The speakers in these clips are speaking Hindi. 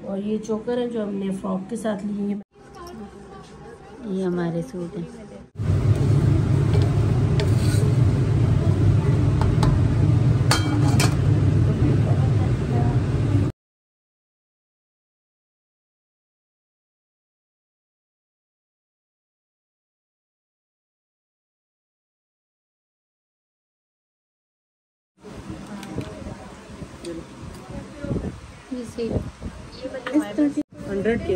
और ये चोकर है जो हमने फ्रॉक के साथ लिए हैं। ये हमारे सूट हैं। ये सही है। 100 के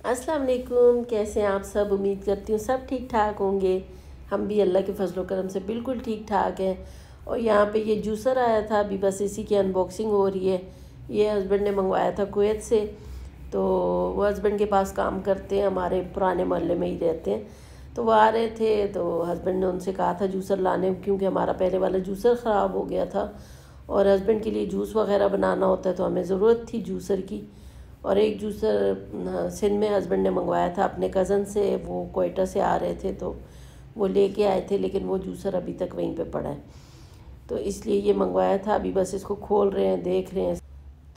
अस्सलाम वालेकुम, कैसे हैं आप सब। उम्मीद करती हूँ सब ठीक ठाक होंगे। हम भी अल्लाह के फजल करम से बिल्कुल ठीक ठाक हैं। और यहाँ पे ये जूसर आया था, अभी बस इसी की अनबॉक्सिंग हो रही है। ये हस्बैंड ने मंगवाया था कुवैत से, तो वो हस्बैंड के पास काम करते हैं, हमारे पुराने मोहल्ले में ही रहते हैं। तो वो आ रहे थे तो हस्बैंड ने उनसे कहा था जूसर लाने, क्योंकि हमारा पहले वाला जूसर ख़राब हो गया था और हस्बैंड के लिए जूस वगैरह बनाना होता है, तो हमें ज़रूरत थी जूसर की। और एक जूसर सिंध में हस्बैंड ने मंगवाया था अपने कज़न से, वो कोयटा से आ रहे थे तो वो लेके आए थे, लेकिन वो जूसर अभी तक वहीं पे पड़ा है, तो इसलिए ये मंगवाया था। अभी बस इसको खोल रहे हैं, देख रहे हैं।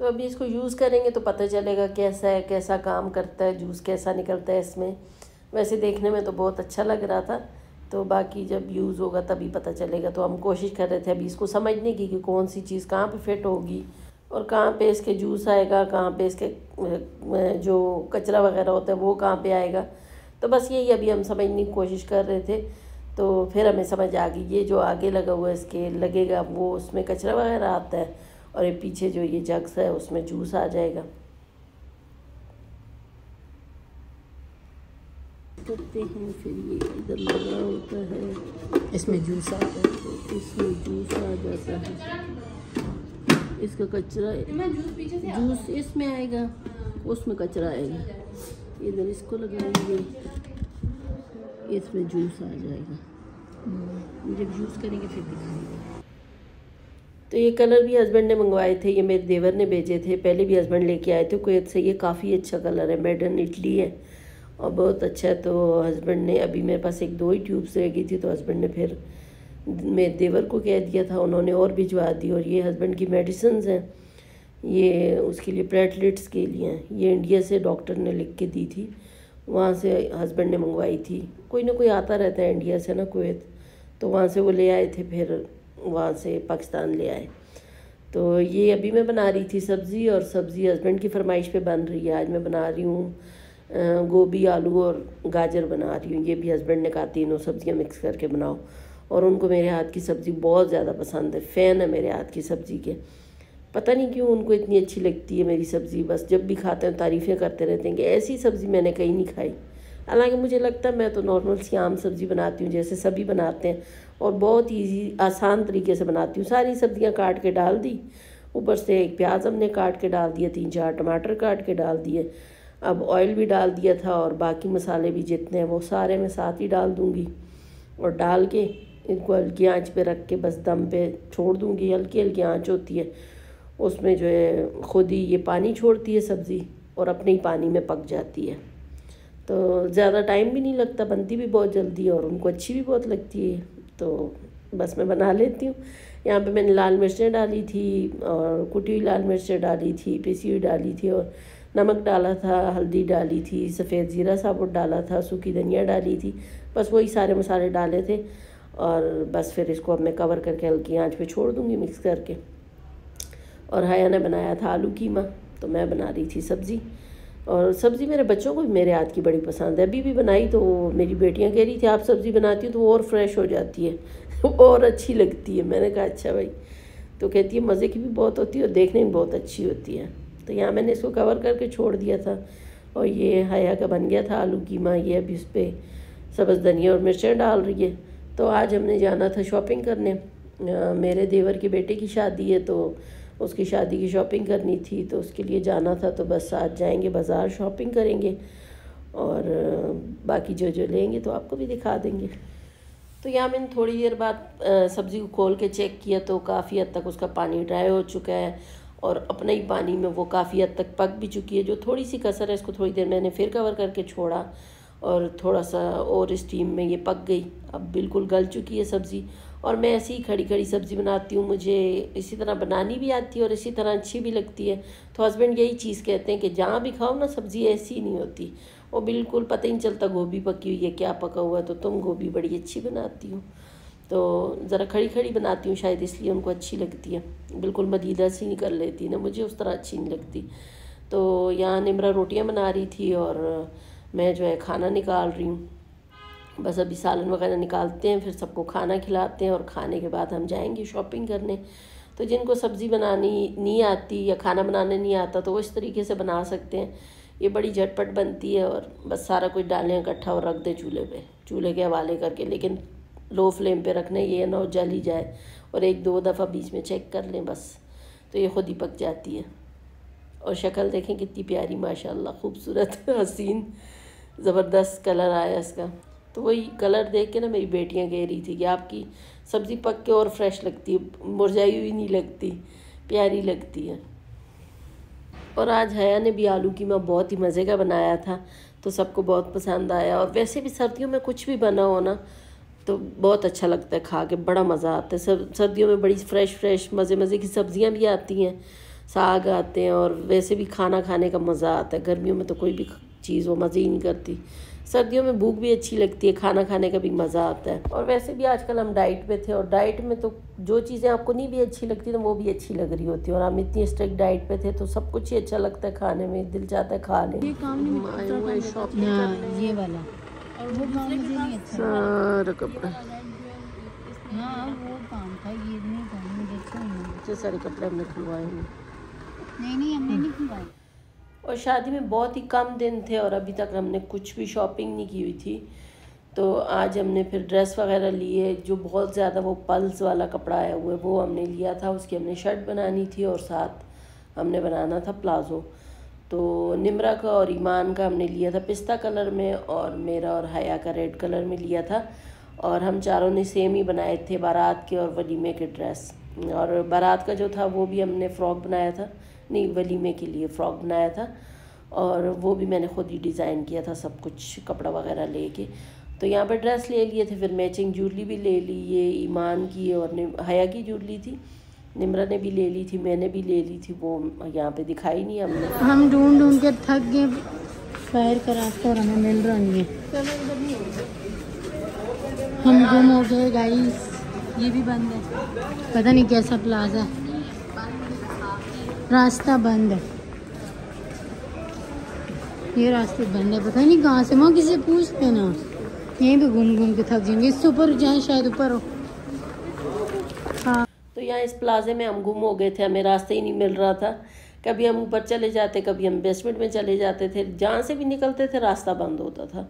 तो अभी इसको यूज़ करेंगे तो पता चलेगा कैसा है, कैसा काम करता है, जूस कैसा निकलता है इसमें। वैसे देखने में तो बहुत अच्छा लग रहा था, तो बाकी जब यूज़ होगा तभी पता चलेगा। तो हम कोशिश कर रहे थे अभी इसको समझने की कि कौन सी चीज़ कहाँ पे फिट होगी और कहाँ पे इसके जूस आएगा, कहाँ पे इसके जो कचरा वगैरह होता है वो कहाँ पे आएगा। तो बस यही अभी हम समझने की कोशिश कर रहे थे। तो फिर हमें समझ आ गई, ये जो आगे लगा हुआ है इसके लगेगा वो उसमें कचरा वगैरह आता है, और ये पीछे जो ये जग्स है उसमें जूस आ जाएगा। करते हैं फिर ये इधर लगा होता है, इसमें जूस आता है, तो इसमें जूस आ जाता है। इसका कचरा जूस इसमें आएगा, उसमें कचरा आएगा। इधर इसको लगाएंगे, इसमें जूस आ जाएगा। जब जूस करेंगे फिर दिखाएंगे। तो ये कलर भी हस्बैंड ने मंगवाए थे, ये मेरे देवर ने भेजे थे, पहले भी हस्बैंड लेके आए थे कुवैत से। ये काफ़ी अच्छा कलर है, मेड इन इटली है और बहुत अच्छा है। तो हस्बैंड ने, अभी मेरे पास एक दो ही ट्यूब्स रह गई थी, तो हस्बैंड ने फिर मेरे देवर को कह दिया था, उन्होंने और भिजवा दी। और ये हस्बैंड की मेडिसिन हैं, ये उसके लिए प्लेटलेट्स के लिए हैं। ये इंडिया से डॉक्टर ने लिख के दी थी, वहाँ से हस्बैंड ने मंगवाई थी। कोई ना कोई आता रहता है इंडिया से ना कुवैत, तो वहाँ से वो ले आए थे, फिर वहाँ से पाकिस्तान ले आए। तो ये अभी मैं बना रही थी सब्ज़ी, और सब्ज़ी हस्बैंड की फरमाइश पे बन रही है। आज मैं बना रही हूँ गोभी, आलू और गाजर बना रही हूँ। ये भी हस्बैंड ने कहा तीनों सब्ज़ियाँ मिक्स करके बनाओ, और उनको मेरे हाथ की सब्ज़ी बहुत ज़्यादा पसंद है, फ़ैन है मेरे हाथ की सब्ज़ी के। पता नहीं क्यों उनको इतनी अच्छी लगती है मेरी सब्ज़ी, बस जब भी खाते हैं तारीफ़ें करते रहते हैं कि ऐसी सब्ज़ी मैंने कहीं नहीं खाई। हालांकि मुझे लगता है मैं तो नॉर्मल सी आम सब्ज़ी बनाती हूँ जैसे सभी बनाते हैं, और बहुत ईजी आसान तरीके से बनाती हूँ। सारी सब्ज़ियाँ काट के डाल दी, ऊपर से एक प्याज हमने काट के डाल दिया, 3-4 टमाटर काट के डाल दिए। अब ऑयल भी डाल दिया था, और बाकी मसाले भी जितने हैं वो सारे मैं साथ ही डाल दूँगी, और डाल के इनको हल्की आंच पे रख के बस दम पे छोड़ दूँगी। हल्की हल्की आंच होती है, उसमें जो है खुद ही ये पानी छोड़ती है सब्ज़ी, और अपने ही पानी में पक जाती है। तो ज़्यादा टाइम भी नहीं लगता, बनती भी बहुत जल्दी है और उनको अच्छी भी बहुत लगती है। तो बस मैं बना लेती हूँ। यहाँ पे मैंने लाल मिर्चें डाली थी, और कुटी हुई लाल मिर्चें डाली थी, पिसी हुई डाली थी, और नमक डाला था, हल्दी डाली थी, सफ़ेद ज़ीरा साबुत डाला था, सूखी धनिया डाली थी। बस वही सारे मसाले डाले थे, और बस फिर इसको अब मैं कवर करके हल्की आंच पे छोड़ दूँगी मिक्स करके। और हाया ने बनाया था आलू कीमा, तो मैं बना रही थी सब्ज़ी। और सब्ज़ी मेरे बच्चों को भी मेरे हाथ की बड़ी पसंद है। अभी भी बनाई तो मेरी बेटियां कह रही थी आप सब्ज़ी बनाती हो तो वो और फ्रेश हो जाती है और अच्छी लगती है। मैंने कहा अच्छा भाई। तो कहती है मज़े की भी बहुत होती है और देखने में बहुत अच्छी होती है। तो यहाँ मैंने इसको कवर करके छोड़ दिया था, और ये हाया का बन गया था आलू कीमा। ये अभी उस पर सब्ज़ धनिया और मिर्चें डाल रही है। तो आज हमने जाना था शॉपिंग करने, मेरे देवर के बेटे की शादी है, तो उसकी शादी की शॉपिंग करनी थी, तो उसके लिए जाना था। तो बस आज जाएंगे बाज़ार, शॉपिंग करेंगे, और बाकी जो जो लेंगे तो आपको भी दिखा देंगे। तो यहाँ मैंने थोड़ी देर बाद सब्ज़ी को खोल के चेक किया तो काफ़ी हद तक उसका पानी ड्राई हो चुका है, और अपने ही पानी में वो काफ़ी हद तक पक भी चुकी है। जो थोड़ी सी कसर है इसको थोड़ी देर मैंने फिर कवर करके छोड़ा और थोड़ा सा और स्टीम में ये पक गई। अब बिल्कुल गल चुकी है सब्ज़ी। और मैं ऐसी ही खड़ी खड़ी सब्ज़ी बनाती हूँ, मुझे इसी तरह बनानी भी आती है और इसी तरह अच्छी भी लगती है। तो हस्बैंड यही चीज़ कहते हैं कि जहाँ भी खाओ ना सब्ज़ी ऐसी नहीं होती, वो बिल्कुल पता ही नहीं चलता गोभी पकी हुई है क्या पका हुआ है। तो तुम गोभी बड़ी अच्छी बनाती हो। तो ज़रा खड़ी खड़ी बनाती हूँ, शायद इसलिए उनको अच्छी लगती है। बिल्कुल मदीदा सी नहीं कर लेती ना, मुझे उस तरह अच्छी नहीं लगती। तो यहाँ निमरा रोटियाँ बना रही थी और मैं जो है खाना निकाल रही हूँ। बस अभी सालन वगैरह निकालते हैं, फिर सबको खाना खिलाते हैं और खाने के बाद हम जाएंगे शॉपिंग करने। तो जिनको सब्ज़ी बनानी नहीं आती या खाना बनाने नहीं आता तो वो इस तरीके से बना सकते हैं। ये बड़ी झटपट बनती है और बस सारा कुछ डालें इकट्ठा और रख दें चूल्हे पे, चूल्हे के हवाले करके। लेकिन लो फ्लेम पे रखना, ये ना हो जल ही जाए, और एक दो दफ़ा बीच में चेक कर लें बस, तो ये खुद ही पक जाती है। और शक्ल देखें कितनी प्यारी, माशाल्लाह खूबसूरत हसीन ज़बरदस्त कलर आया इसका। तो वही कलर देख के ना मेरी बेटियां कह रही थी कि आपकी सब्ज़ी पक के और फ्रेश लगती है, मुरझाई हुई नहीं लगती, प्यारी लगती है। और आज हया ने भी आलू कीमा बहुत ही मज़े का बनाया था, तो सबको बहुत पसंद आया। और वैसे भी सर्दियों में कुछ भी बना हो ना तो बहुत अच्छा लगता है खा के, बड़ा मज़ा आता है। सर्दियों में बड़ी फ्रेश मज़े मज़े की सब्ज़ियाँ भी आती हैं, साग आते हैं, और वैसे भी खाना खाने का मज़ा आता है। गर्मियों में तो कोई भी चीज़ वो मज़े ही नहीं करती। सर्दियों में भूख भी अच्छी लगती है, खाना खाने का भी मज़ा आता है। और वैसे भी आजकल हम डाइट पे थे, और डाइट में तो जो चीज़ें आपको नहीं भी अच्छी लगती ना वो भी अच्छी लग रही होती है। और हम इतनी स्ट्रिक्ट डाइट पे थे तो सब कुछ ही अच्छा लगता है खाने में, दिल चाहता है खा लें। ये वाला और वो काम मुझे नहीं अच्छा सारा कपड़ा, हाँ वो काम था, ये नहीं था मुझे अच्छा नहीं। इतने सारे कपड़े हमने खुलवाए हैं। नहीं हमने नहीं खुलवाए। और शादी में बहुत ही कम दिन थे और अभी तक हमने कुछ भी शॉपिंग नहीं की हुई थी। तो आज हमने फिर ड्रेस वगैरह लिए, जो बहुत ज़्यादा वो पल्स वाला कपड़ा आया हुआ है वो हमने लिया था। उसकी हमने शर्ट बनानी थी और साथ हमने बनाना था प्लाज़ो। तो निमरा का और ईमान का हमने लिया था पिस्ता कलर में, और मेरा और हया का रेड कलर में लिया था। और हम चारों ने सेम ही बनाए थे बारात के और वलीमे के ड्रेस। और बारात का जो था वो भी हमने फ़्रॉक बनाया था, नहीं वलीमे के लिए फ़्रॉक बनाया था, और वो भी मैंने ख़ुद ही डिज़ाइन किया था सब कुछ कपड़ा वगैरह लेके। तो यहाँ पर ड्रेस ले लिए थे, फिर मैचिंग ज्वेलरी भी ले ली, ये ईमान की और हया की ज्वेलरी थी, निमरा ने भी ले ली थी, मैंने भी ले ली थी। वो यहाँ पे दिखाई नहीं हमने। हम ढूंढ के थक गए फायर का रास्ता और हमें मिल रहा नहीं है। हम गुम हो गए गाइस, ये भी बंद है, पता नहीं कैसा प्लाजा, रास्ता बंद है, ये रास्ते बंद है, पता नहीं कहाँ से। वहाँ किसी से पूछ लेना, यहीं पे घूम के थक जाएंगे। इससे ऊपर जाए, शायद ऊपर हो। हाँ तो यहाँ इस प्लाजे में हम गुम हो गए थे, हमें रास्ता ही नहीं मिल रहा था। कभी हम ऊपर चले जाते, कभी हम बेसमेंट में चले जाते थे, जहाँ से भी निकलते थे रास्ता बंद होता था।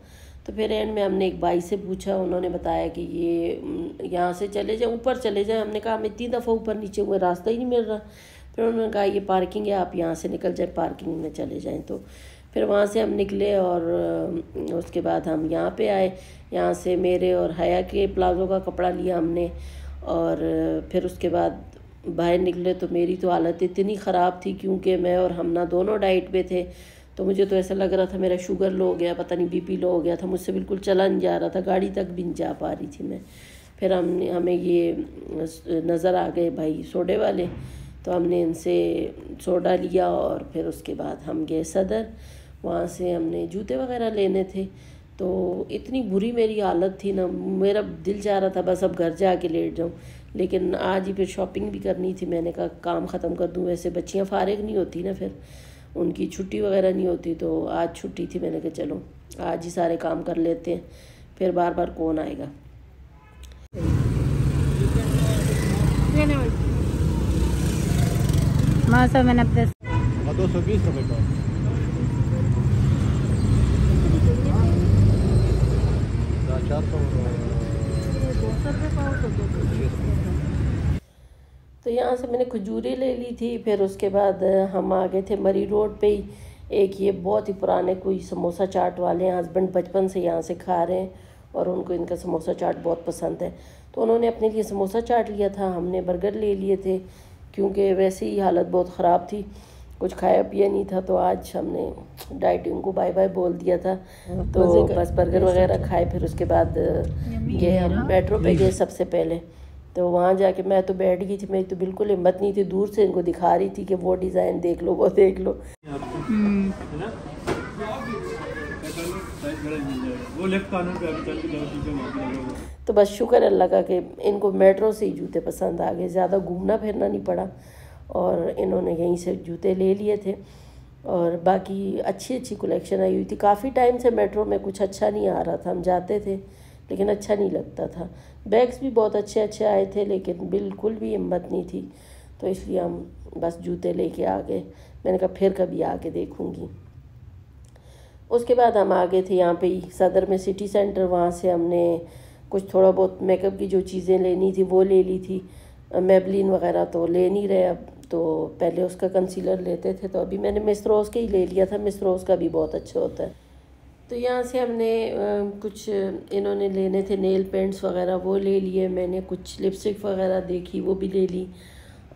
तो फिर एंड में हमने एक भाई से पूछा, उन्होंने बताया कि ये यहाँ से चले जाए, ऊपर चले जाए। हमने कहा हम इतनी दफ़ा ऊपर नीचे हुए, रास्ता ही नहीं मिल रहा। फिर उन्होंने कहा ये पार्किंग है, आप यहाँ से निकल जाए, पार्किंग में चले जाएँ। तो फिर वहाँ से हम निकले और उसके बाद हम यहाँ पे आए। यहाँ से मेरे और हया के प्लाज़ो का कपड़ा लिया हमने, और फिर उसके बाद बाहर निकले तो मेरी तो हालत इतनी ख़राब थी, क्योंकि मैं और हमना दोनों डाइट पे थे। तो मुझे तो ऐसा लग रहा था मेरा शुगर लो हो गया, पता नहीं बीपी लो हो गया था, मुझसे बिल्कुल चला नहीं जा रहा था, गाड़ी तक भी नहीं जा पा रही थी मैं। फिर हमें ये नज़र आ गए भाई सोडे वाले, तो हमने इनसे सोडा लिया और फिर उसके बाद हम गए सदर। वहाँ से हमने जूते वगैरह लेने थे। तो इतनी बुरी मेरी हालत थी ना, मेरा दिल चाह रहा था बस अब घर जा के लेट जाऊँ। लेकिन आज ही फिर शॉपिंग भी करनी थी, मैंने कहा काम ख़त्म कर दूँ। वैसे बच्चियाँ फारिग नहीं होती ना, फिर उनकी छुट्टी वगैरह नहीं होती, तो आज छुट्टी थी। मैंने कहा चलो आज ही सारे काम कर लेते हैं, फिर बार बार कौन आएगा। मासा मैंने 220 रुपये का। तो यहाँ से मैंने खजूरें ले ली थी। फिर उसके बाद हम आ गए थे मरी रोड पे ही, एक ये बहुत ही पुराने कोई समोसा चाट वाले हैं, हस्बैंड बचपन से यहाँ से खा रहे हैं और उनको इनका समोसा चाट बहुत पसंद है। तो उन्होंने अपने लिए समोसा चाट लिया था, हमने बर्गर ले लिए थे, क्योंकि वैसे ही हालत बहुत ख़राब थी, कुछ खाया पिया नहीं था। तो आज हमने डाइटिंग को बाय बाय बोल दिया था, तो बस बर्गर वगैरह खाए। फिर उसके बाद ये हम मेट्रो पे गए सबसे पहले। तो वहाँ जाके मैं तो बैठ गई थी, मेरी तो बिल्कुल हिम्मत नहीं थी, दूर से इनको दिखा रही थी कि वो डिज़ाइन देख लो, वो देख लो। तो बस शुक्र अल्लाह का कि इनको मेट्रो से ही जूते पसंद आ गए, ज़्यादा घूमना फिरना नहीं पड़ा और इन्होंने यहीं से जूते ले लिए थे। और बाकी अच्छी अच्छी कलेक्शन आई हुई थी। काफ़ी टाइम से मेट्रो में कुछ अच्छा नहीं आ रहा था, हम जाते थे लेकिन अच्छा नहीं लगता था। बैग्स भी बहुत अच्छे अच्छे आए थे लेकिन बिल्कुल भी हिम्मत नहीं थी, तो इसलिए हम बस जूते लेके आ गए। मैंने कहा फिर कभी आके देखूँगी। उसके बाद हम आ गए थे यहाँ पे ही सदर में सिटी सेंटर। वहाँ से हमने कुछ थोड़ा बहुत मेकअप की जो चीज़ें लेनी थी वो ले ली थी। मेबलिन वगैरह तो ले नहीं रहे अब, तो पहले उसका कंसीलर लेते थे, तो अभी मैंने मिस रोज़ का ही ले लिया था। मिस रोज़ का भी बहुत अच्छा होता है। तो यहाँ से हमने कुछ इन्होंने लेने थे नेल पेंट्स वगैरह, वो ले लिए। मैंने कुछ लिपस्टिक वगैरह देखी, वो भी ले ली।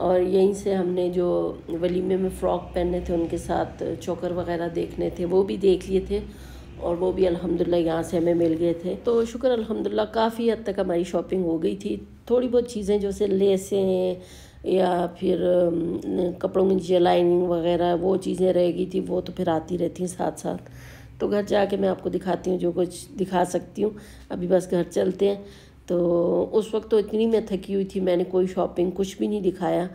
और यहीं से हमने जो वलीमे में फ़्रॉक पहनने थे उनके साथ चोकर वगैरह देखने थे, वो भी देख लिए थे। और वो भी अल्हम्दुलिल्लाह यहाँ से हमें मिल गए थे। तो शुक्र अल्हम्दुलिल्लाह काफ़ी हद तक हमारी शॉपिंग हो गई थी। थोड़ी बहुत चीज़ें जैसे लेसें हैं या फिर कपड़ों की नीचे लाइनिंग वगैरह, वो चीज़ें रह गई थी, वो तो फिर आती रहती हैं साथ साथ। तो घर जाके मैं आपको दिखाती हूँ जो कुछ दिखा सकती हूँ। अभी बस घर चलते हैं। तो उस वक्त तो इतनी मैं थकी हुई थी, मैंने कोई शॉपिंग कुछ भी नहीं दिखाया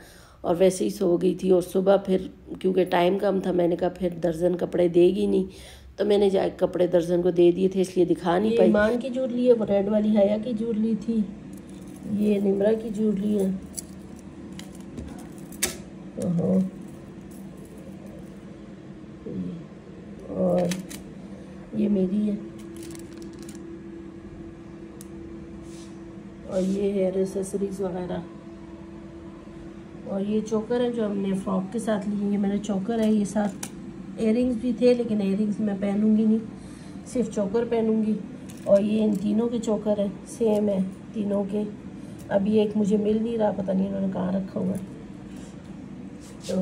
और वैसे ही सो गई थी। और सुबह फिर क्योंकि टाइम कम था, मैंने कहा फिर दर्जन कपड़े देगी नहीं, तो मैंने जाके कपड़े दर्जन को दे दिए थे, इसलिए दिखा नहीं पाई। ईमान की ज्वेलरी है, वो रेड वाली हया की ज्वेलरी थी, ये निमरा की ज्वेलरी है। और ये मेरी है और ये हेयर एसेसरीज वगैरह। और ये चोकर है जो हमने फ्रॉक के साथ लिए। ये मेरा चोकर है, ये साथ इयररिंग्स भी थे लेकिन इयररिंग्स मैं पहनूंगी नहीं, सिर्फ चोकर पहनूंगी। और ये इन तीनों के चोकर है, सेम है तीनों के। अभी एक मुझे मिल नहीं रहा, पता नहीं इन्होंने कहाँ रखा हुआ है। तो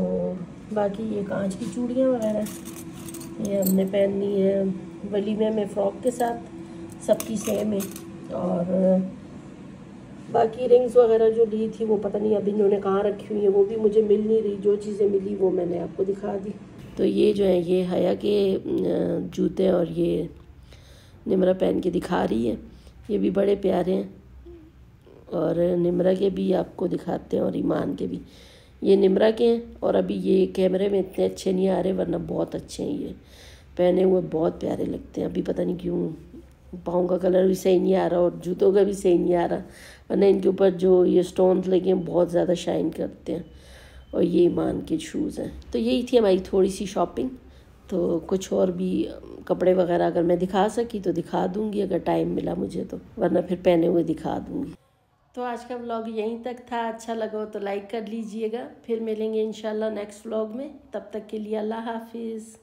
बाकी ये कांच की चूड़ियाँ वगैरह ये हमने पहननी है वलीमे में फ़्रॉक के साथ, सबकी सेम है। और बाकी रिंग्स वगैरह जो ली थी वो पता नहीं अभी इन्होंने कहाँ रखी हुई है, वो भी मुझे मिल नहीं रही। जो चीज़ें मिली वो मैंने आपको दिखा दी। तो ये जो है ये हया के जूते और ये निमरा पहन के दिखा रही है, ये भी बड़े प्यारे हैं। और निमरा के भी आपको दिखाते हैं और ईमान के भी। ये निमरा के हैं और अभी ये कैमरे में इतने अच्छे नहीं आ रहे, वरना बहुत अच्छे हैं। ये पहने हुए बहुत प्यारे लगते हैं। अभी पता नहीं क्यों पाँव का कलर भी सही नहीं आ रहा और जूतों का भी सही नहीं आ रहा, वरना इनके ऊपर जो ये स्टोन्स लगे हैं बहुत ज़्यादा शाइन करते हैं। और ये ईमान के शूज़ हैं। तो यही थी हमारी थोड़ी सी शॉपिंग। तो कुछ और भी कपड़े वगैरह अगर मैं दिखा सकी तो दिखा दूँगी, अगर टाइम मिला मुझे तो, वरना फिर पहने हुए दिखा दूँगी। तो आज का व्लॉग यहीं तक था। अच्छा लगा हो तो लाइक कर लीजिएगा। फिर मिलेंगे इंशाल्लाह नेक्स्ट व्लॉग में। तब तक के लिए अल्लाह हाफिज़।